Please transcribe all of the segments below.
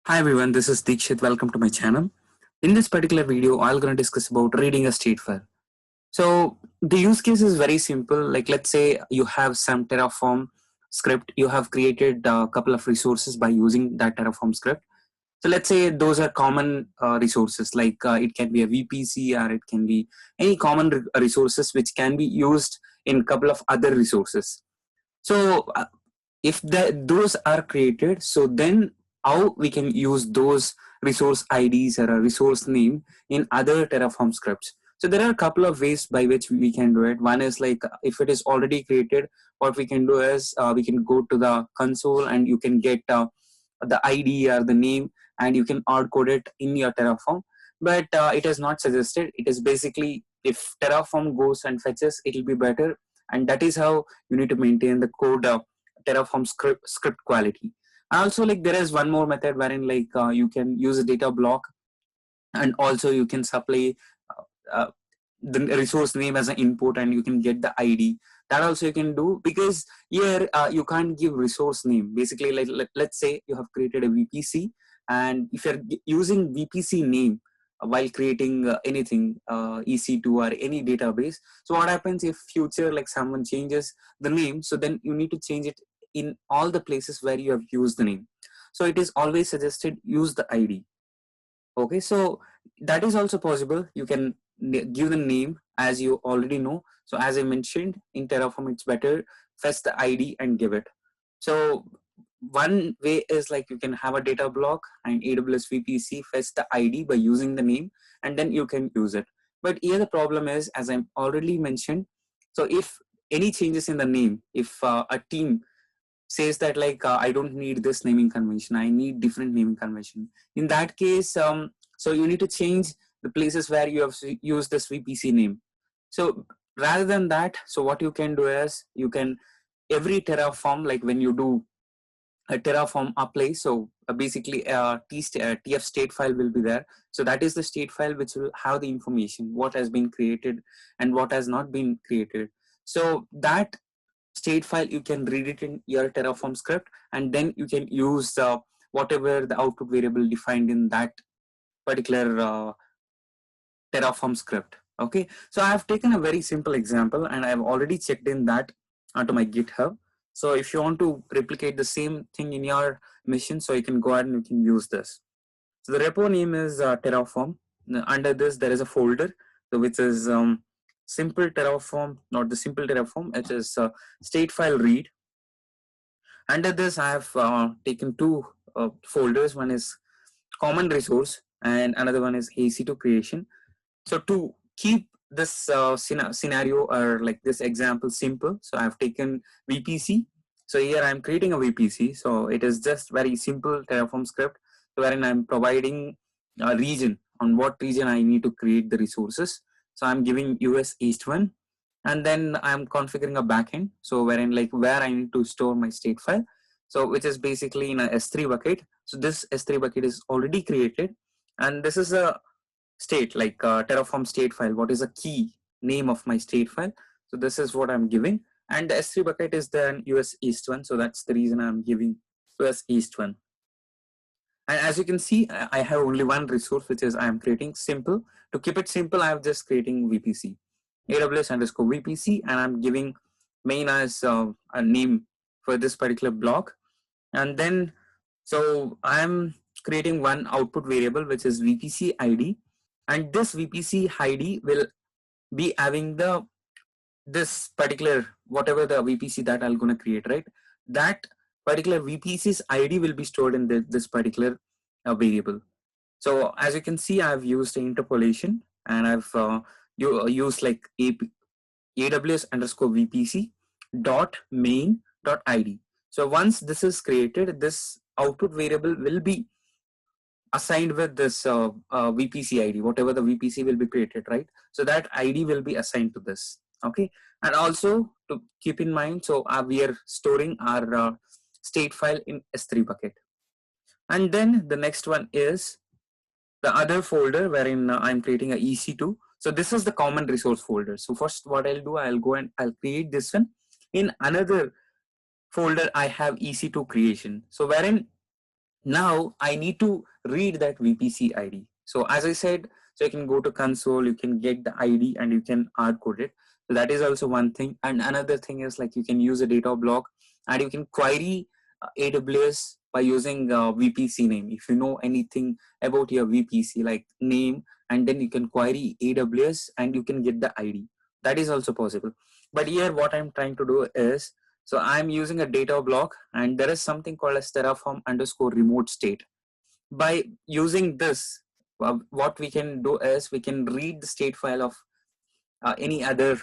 Hi everyone, this is Dikshit. Welcome to my channel. In this particular video, I'm going to discuss about reading a state file. So the use case is very simple. Like let's say you have some terraform script. You have created a couple of resources by using that terraform script. So let's say those are common resources, like it can be a VPC or it can be any common resources which can be used in a couple of other resources. So if those are created, so then how we can use those resource IDs or a resource name in other Terraform scripts. So there are a couple of ways by which we can do it. One is like if it is already created, what we can do is we can go to the console and you can get the ID or the name and you can hard code it in your Terraform. But it is not suggested. It is basically if Terraform goes and fetches, it will be better. And that is how you need to maintain the code Terraform script quality. And also, like there is one more method wherein like you can use a data block, and also you can supply the resource name as an input, and you can get the ID. That also you can do, because here you can't give resource name. Basically, like let's say you have created a VPC, and if you're using VPC name while creating anything EC2 or any database, so what happens if future like someone changes the name, so then you need to change it in all the places where you have used the name. So it is always suggested use the ID. Okay, so that is also possible. You can give the name as you already know. So as I mentioned in Terraform, it's better fetch the ID and give it. So one way is like you can have a data block and AWS VPC fetch the ID by using the name, and then you can use it. But here the problem is, as I already mentioned, so if any changes in the name, if a team says that like I don't need this naming convention, I need different naming convention, in that case so you need to change the places where you have used this VPC name. So rather than that, so what you can do is you can every Terraform, like when you do a Terraform apply, so basically TF state file will be there. So that is the state file which will have the information what has been created and what has not been created. So that state file you can read it in your Terraform script, and then you can use whatever the output variable defined in that particular Terraform script. Okay, so I have taken a very simple example and I have already checked in that onto my GitHub. So if you want to replicate the same thing in your machine, so you can go ahead and you can use this. So the repo name is Terraform. Under this there is a folder, so which is simple Terraform, not the simple Terraform, it is statefile read. Under this I have taken two folders. One is common resource and another one is EC2 creation. So to keep this scenario or like this example simple, so I have taken VPC. So here I'm creating a VPC. So it is just very simple Terraform script wherein I'm providing a region, on what region I need to create the resources. So I'm giving US East 1, and then I'm configuring a backend. So wherein like where I need to store my state file. So which is basically in a S3 bucket. So this S3 bucket is already created, and this is a state like Terraform state file. What is the key name of my state file? So this is what I'm giving, and the S3 bucket is then US East 1. So that's the reason I'm giving US East 1. And as you can see, I have only one resource, which is I am creating simple. To keep it simple, I am just creating VPC, AWS underscore VPC, and I'm giving main as a name for this particular block. And then, so I'm creating one output variable, which is VPC ID. And this VPC ID will be having the this particular whatever the VPC that I'm going to create, right? That particular VPC's ID will be stored in this particular variable. So as you can see, I've used interpolation, and I've used like AWS underscore VPC dot main dot ID. So once this is created, this output variable will be assigned with this VPC ID, whatever the VPC will be created, right? So that ID will be assigned to this. Okay, and also to keep in mind, so we are storing our state file in S3 bucket, and then the next one is the other folder wherein I'm creating a EC2. So this is the common resource folder. So first what I'll do, I'll go and I'll create this one. In another folder I have EC2 creation. So wherein Now I need to read that VPC ID. So as I said, so you can go to console, you can get the ID and you can hard code it. So that is also one thing. And another thing is like you can use a data block and you can query AWS by using VPC name. If you know anything about your VPC like name, and then you can query AWS and you can get the ID. That is also possible. But here what I'm trying to do is, so I'm using a data block and there is something called as terraform underscore remote state. By using this, what we can do is we can read the state file of any other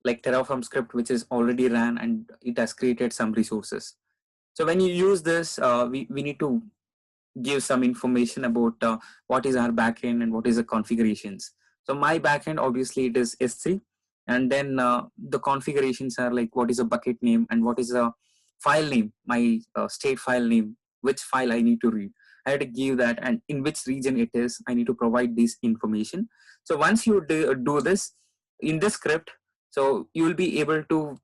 like terraform script which is already ran and it has created some resources. So when you use this, we need to give some information about what is our backend and what is the configurations. So my backend, obviously it is S3, and then the configurations are like what is a bucket name and what is a file name, my state file name, which file I need to read. I have to give that, and in which region it is, I need to provide this information. So once you do this in this script, so you will be able to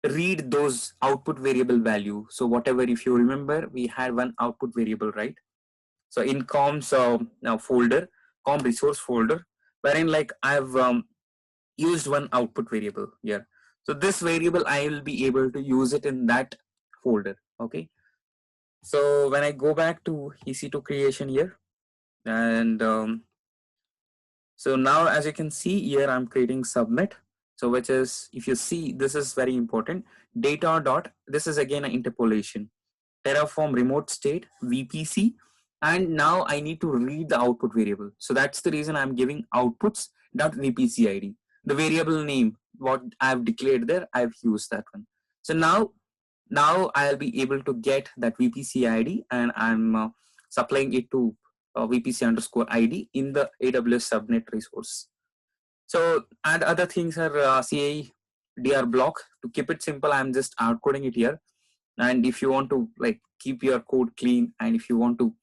read those output variable value. So whatever, if you remember, we had one output variable, right? So in comms now folder, com resource folder, wherein like I've used one output variable here. So this variable I will be able to use it in that folder. Okay. So when I go back to EC2 creation here, and so now as you can see here, I'm creating subnet. So which is, if you see, this is very important. Data dot, this is again an interpolation. Terraform remote state, VPC, and now I need to read the output variable. So that's the reason I'm giving outputs.vpc ID. The variable name, what I've declared there, I've used that one. So now I'll be able to get that VPC ID and I'm supplying it to VPC underscore ID in the AWS subnet resource. So, and other things are CA DR block. To keep it simple, I'm just outcoding it here. And if you want to like keep your code clean, and if you want to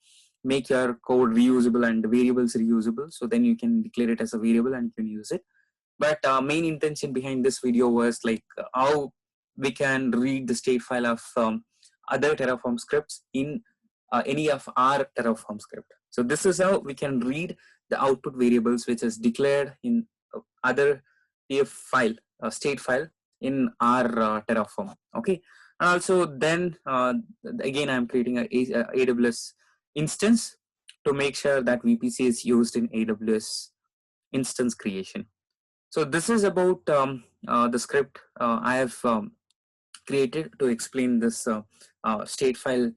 make your code reusable and the variables reusable, so then you can declare it as a variable and you can use it. But main intention behind this video was like how we can read the state file of other Terraform scripts in any of our Terraform script. So this is how we can read the output variables which is declared in other TF file, state file in our Terraform. Okay, and also then again I'm creating a AWS instance to make sure that VPC is used in AWS instance creation. So this is about the script I have created to explain this state file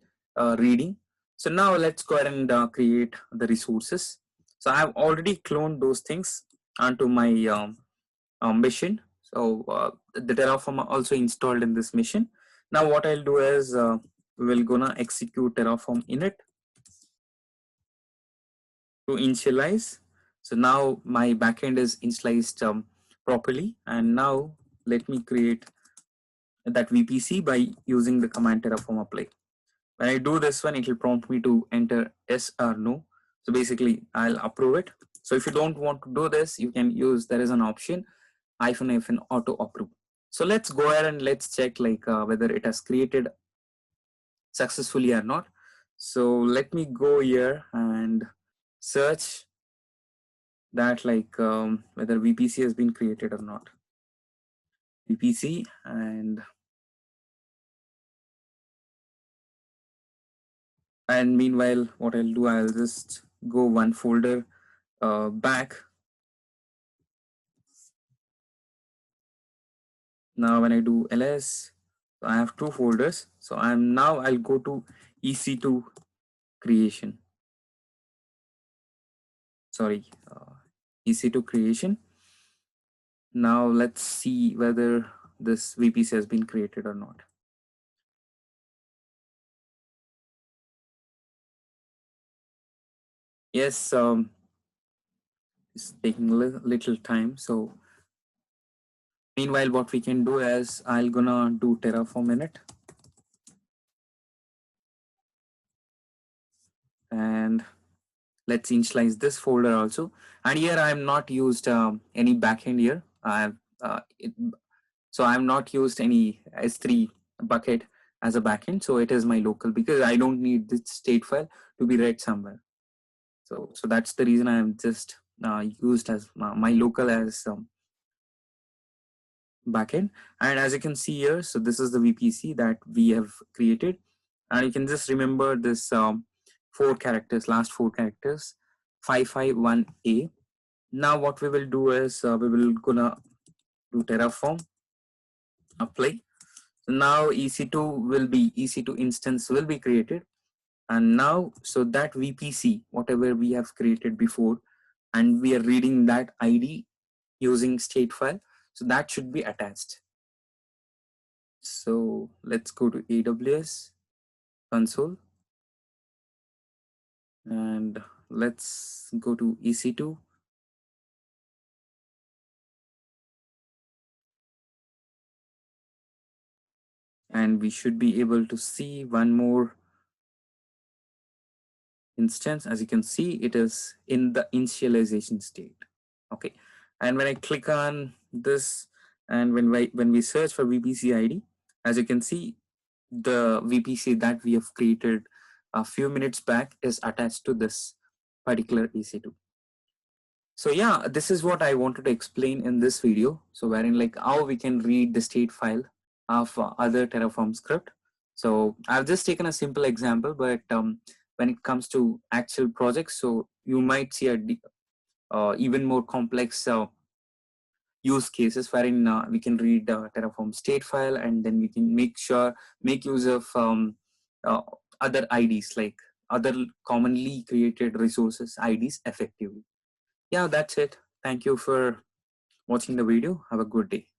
reading. So now let's go ahead and create the resources. So I have already cloned those things onto my mission. So the Terraform also installed in this mission. Now what I'll do is we're gonna execute Terraform init to initialize. So now my backend is initialized properly, and now let me create that VPC by using the command terraform apply. When I do this one, it will prompt me to enter yes or no. So basically I'll approve it. So if you don't want to do this, you can use, there is an option -- auto approve. So let's go ahead and let's check like whether it has created successfully or not. So let me go here and search that like whether VPC has been created or not. VPC, and meanwhile what I'll do, I'll just go one folder back. Now when I do ls, so I have two folders. So I'll go to EC2 creation. Sorry, EC2 creation. Now let's see whether this VPC has been created or not. Yes, it's taking a little time. So meanwhile, what we can do is I'll gonna do Terraform init. And let's initialize this folder also. And here I'm not used any backend here. So I'm not used any S3 bucket. as a backend. So it is my local because I don't need this state file to be read somewhere. So that's the reason I am just used as my local as backend. And as you can see here, so this is the VPC that we have created, and you can just remember this four characters, last four characters, 551A. Now what we will do is we will gonna do terraform apply. So now EC2 instance will be created, and now so that VPC whatever we have created before, and we are reading that ID using statefile, so that should be attached. So let's go to AWS console and let's go to EC2. And we should be able to see one more instance. As you can see, it is in the initialization state. Okay, and when I click on this, and when we search for VPC ID, as you can see, the VPC that we have created a few minutes back is attached to this particular EC2. So yeah, this is what I wanted to explain in this video. So wherein like how we can read the state file of other Terraform script. So I've just taken a simple example, but when it comes to actual projects, so you might see a even more complex use cases wherein we can read Terraform state file, and then we can make use of uh, other IDs, like other commonly created resources IDs effectively. Yeah, that's it. Thank you for watching the video. Have a good day.